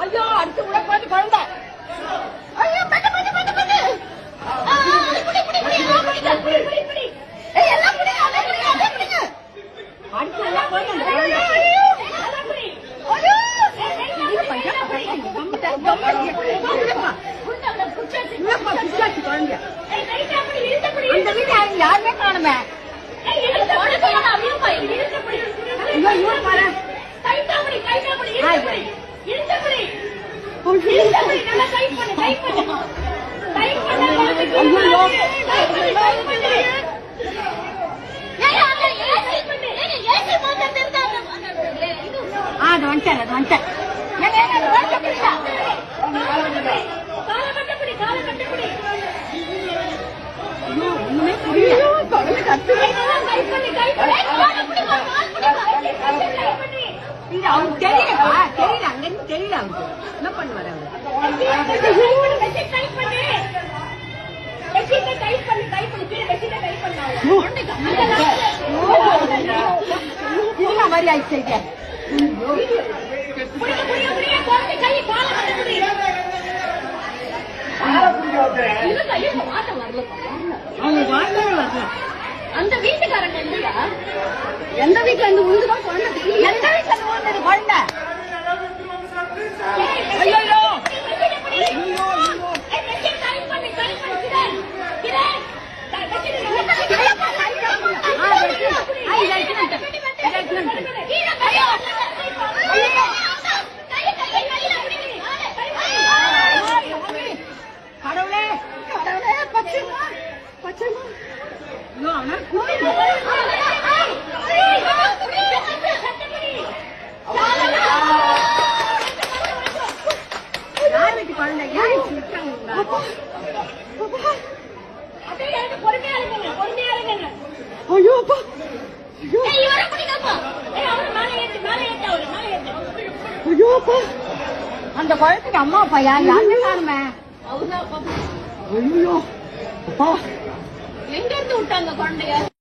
ஐயோ அடுத்து உனக்கு குழந்தை யாருமே காணுமே அது வந்துட்டேன் அது வந்துட்டேன் ஒண்ணுமே புரியல அவனுக்கு தெரியலப்பா தெரியல அங்கிருந்து தெரியல அவனுக்கு என்ன பண்ணுவாரு அவரு மாதிரி ஆயிடுச்சு அந்த வீட்டுக்காரங்க இல்லையா எந்த வீட்டுல இருந்து உழுதுதான் குழந்தை எந்த வீட்டுல இருந்து உழுந்தது குழந்தை கடவுளே கடவுளே பச்சைமா பச்சைமா யார் வீட்டு குழந்தை அந்த குழந்தைக்கு அம்மா அப்பா யாருமே காணுமே எங்க இருந்து விட்டாங்க குழந்தைய